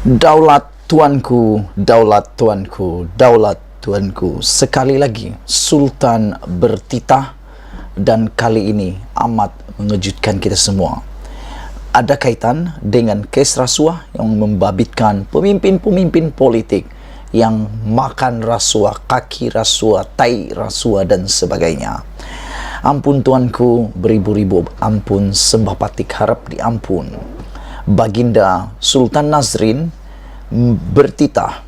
Daulat tuanku, daulat tuanku, daulat tuanku. Sekali lagi Sultan bertitah, dan kali ini amat mengejutkan kita semua. Ada kaitan dengan kes rasuah yang membabitkan pemimpin-pemimpin politik yang makan rasuah, kaki rasuah, tai rasuah dan sebagainya. Ampun tuanku, beribu-ribu ampun, sembah patik harap diampun. Baginda Sultan Nazrin bertitah,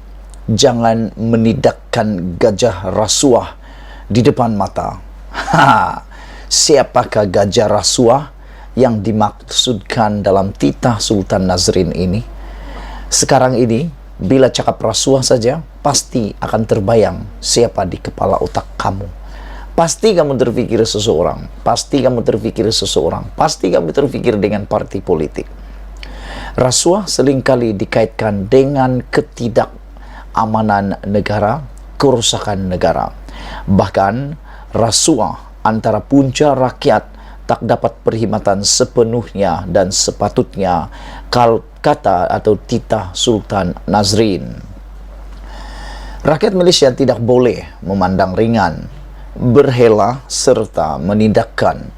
jangan menidakkan gajah rasuah di depan mata. Siapakah gajah rasuah yang dimaksudkan dalam titah Sultan Nazrin ini? Sekarang ini, bila cakap rasuah saja, pasti akan terbayang siapa di kepala otak kamu. Pasti kamu terpikir seseorang, pasti kamu terpikir seseorang, pasti kamu terpikir dengan partai politik. Rasuah seringkali dikaitkan dengan ketidakamanan negara, kerusakan negara. Bahkan rasuah antara punca rakyat tak dapat perkhidmatan sepenuhnya dan sepatutnya, kata atau titah Sultan Nazrin. Rakyat Malaysia tidak boleh memandang ringan, berhela serta menindakkan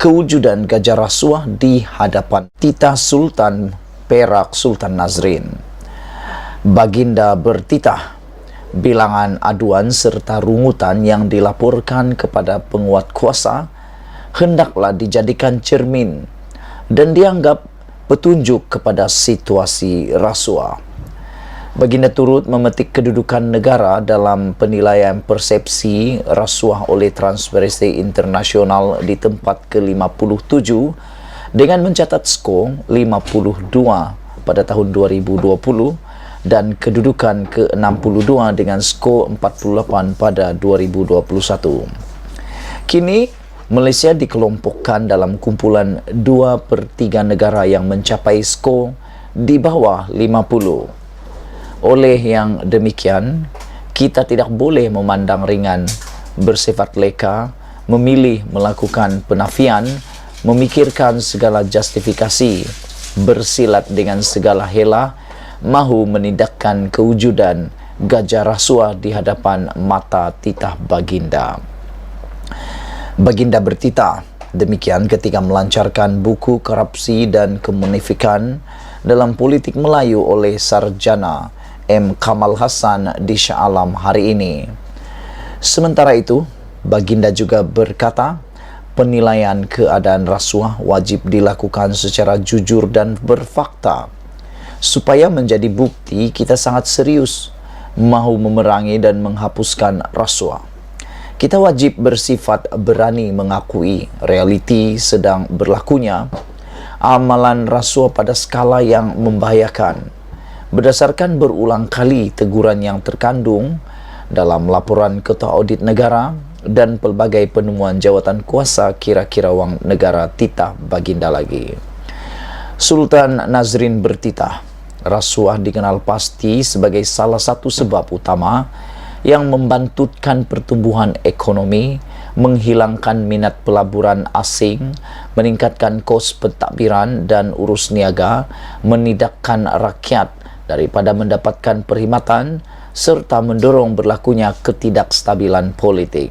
kewujudan gajah rasuah di hadapan titah Sultan Perak Sultan Nazrin. Baginda bertitah, bilangan aduan serta rungutan yang dilaporkan kepada penguat kuasa hendaklah dijadikan cermin dan dianggap petunjuk kepada situasi rasuah. Baginda turut memetik kedudukan negara dalam penilaian persepsi rasuah oleh Transparency International di tempat ke-57 dengan mencatat skor 52 pada tahun 2020 dan kedudukan ke-62 dengan skor 48 pada 2021. Kini, Malaysia dikelompokkan dalam kumpulan 2/3 negara yang mencapai skor di bawah 50. Oleh yang demikian, kita tidak boleh memandang ringan, bersifat leka, memilih melakukan penafian, memikirkan segala justifikasi, bersilat dengan segala hela, mahu menindakkan kewujudan gajah rasuah di hadapan mata titah Baginda. Baginda bertitah demikian ketika melancarkan buku korupsi dan kemunafikan dalam politik Melayu oleh Sarjana M. Kamal Hassan di Shah Alam hari ini. Sementara itu, Baginda juga berkata, penilaian keadaan rasuah wajib dilakukan secara jujur dan berfakta. Supaya menjadi bukti kita sangat serius mahu memerangi dan menghapuskan rasuah. Kita wajib bersifat berani mengakui realiti sedang berlakunya amalan rasuah pada skala yang membahayakan. Berdasarkan berulang kali teguran yang terkandung dalam laporan Ketua Audit Negara dan pelbagai penemuan jawatan kuasa kira-kira wang negara titah Baginda lagi. Sultan Nazrin bertitah, rasuah dikenal pasti sebagai salah satu sebab utama yang membantutkan pertumbuhan ekonomi, menghilangkan minat pelaburan asing, meningkatkan kos pentadbiran dan urus niaga, menidakkan rakyat daripada mendapatkan perkhidmatan, serta mendorong berlakunya ketidakstabilan politik.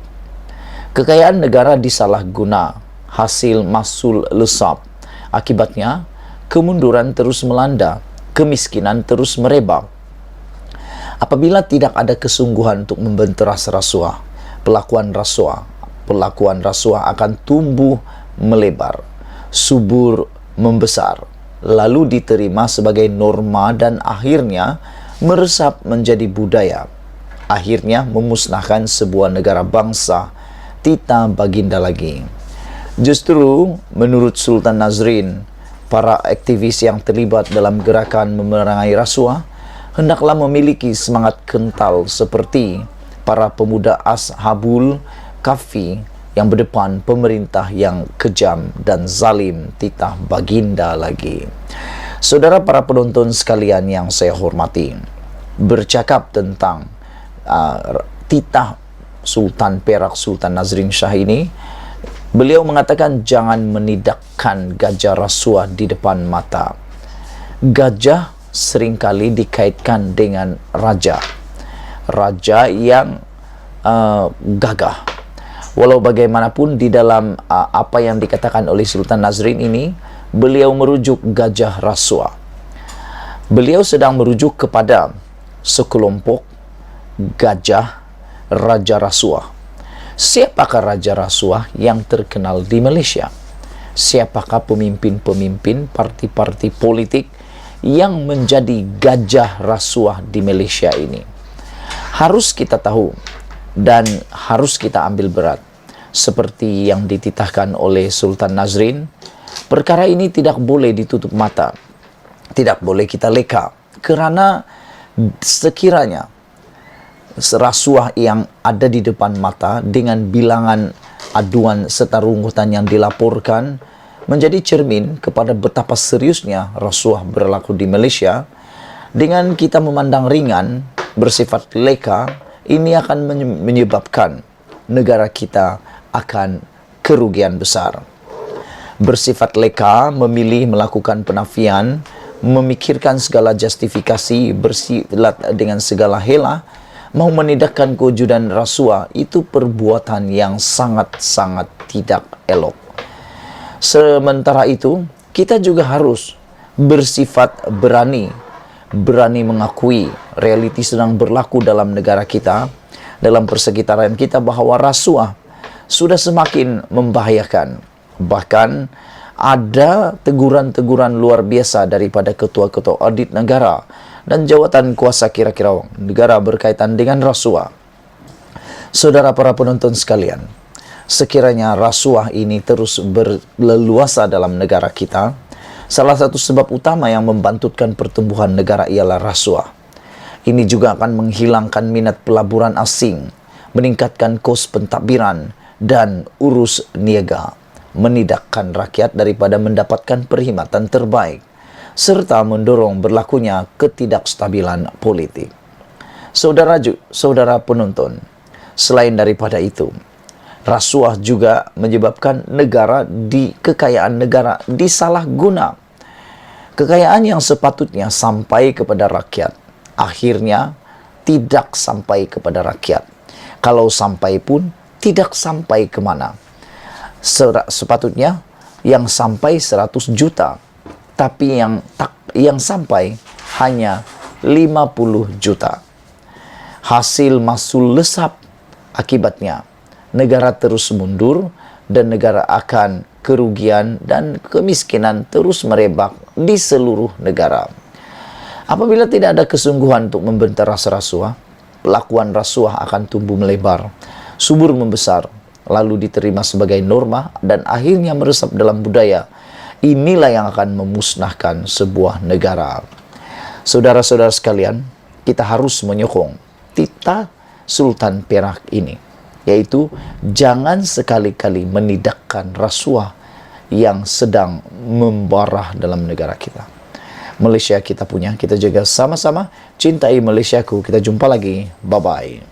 Kekayaan negara disalahguna, hasil masul lesap. Akibatnya, kemunduran terus melanda, kemiskinan terus merebak. Apabila tidak ada kesungguhan untuk membenteras rasuah, pelakuan rasuah akan tumbuh melebar, subur membesar, lalu diterima sebagai norma dan akhirnya meresap menjadi budaya. Akhirnya memusnahkan sebuah negara bangsa titah Baginda lagi. Justru menurut Sultan Nazrin, para aktivis yang terlibat dalam gerakan memerangi rasuah hendaklah memiliki semangat kental seperti para pemuda Ashabul Kahfi yang berdepan pemerintah yang kejam dan zalim titah Baginda lagi. Saudara para penonton sekalian yang saya hormati, bercakap tentang titah Sultan Perak Sultan Nazrin Shah ini, beliau mengatakan jangan menidakkan gajah rasuah di depan mata. Gajah seringkali dikaitkan dengan raja. Raja yang gagah. Walau bagaimanapun di dalam apa yang dikatakan oleh Sultan Nazrin ini, beliau merujuk gajah Rasuah. Beliau sedang merujuk kepada sekelompok gajah Raja Rasuah. Siapakah Raja Rasuah yang terkenal di Malaysia? Siapakah pemimpin-pemimpin parti-parti politik yang menjadi gajah rasuah di Malaysia ini? Harus kita tahu dan harus kita ambil berat. Seperti yang dititahkan oleh Sultan Nazrin, perkara ini tidak boleh ditutup mata, tidak boleh kita leka, kerana sekiranya rasuah yang ada di depan mata dengan bilangan aduan serta rungutan yang dilaporkan menjadi cermin kepada betapa seriusnya rasuah berlaku di Malaysia. Dengan kita memandang ringan, bersifat leka, ini akan menyebabkan negara kita akan kerugian besar. Bersifat leka, memilih melakukan penafian, memikirkan segala justifikasi, bersilat dengan segala hela, mau menindakkan kewujudan rasuah, itu perbuatan yang sangat-sangat tidak elok. Sementara itu, kita juga harus bersifat berani mengakui realiti sedang berlaku dalam negara kita, dalam persekitaran kita, bahwa rasuah sudah semakin membahayakan. Bahkan ada teguran-teguran luar biasa daripada ketua-ketua audit negara dan jawatan kuasa kira-kira negara berkaitan dengan rasuah. Saudara para penonton sekalian, sekiranya rasuah ini terus berleluasa dalam negara kita, salah satu sebab utama yang membantutkan pertumbuhan negara ialah rasuah. Ini juga akan menghilangkan minat pelaburan asing, meningkatkan kos pentadbiran dan urus niaga, menidakkan rakyat daripada mendapatkan perkhidmatan terbaik, serta mendorong berlakunya ketidakstabilan politik. Saudara penonton, selain daripada itu, rasuah juga menyebabkan kekayaan negara disalahguna. Kekayaan yang sepatutnya sampai kepada rakyat, akhirnya tidak sampai kepada rakyat. Kalau sampai pun, tidak sampai ke mana. Sepatutnya yang sampai 100 juta, tapi yang sampai hanya 50 juta. Hasil masul lesap, akibatnya negara terus mundur dan negara akan kerugian dan kemiskinan terus merebak di seluruh negara. Apabila tidak ada kesungguhan untuk membentar rasa rasuah, pelakuan rasuah akan tumbuh melebar, subur membesar, lalu diterima sebagai norma dan akhirnya meresap dalam budaya. Inilah yang akan memusnahkan sebuah negara. Saudara-saudara sekalian, kita harus menyokong titah Sultan Perak ini, yaitu jangan sekali-kali menidakkan rasuah yang sedang membarah dalam negara kita. Malaysia kita punya, kita jaga sama-sama. Cintai Malaysiaku. Kita jumpa lagi. Bye-bye.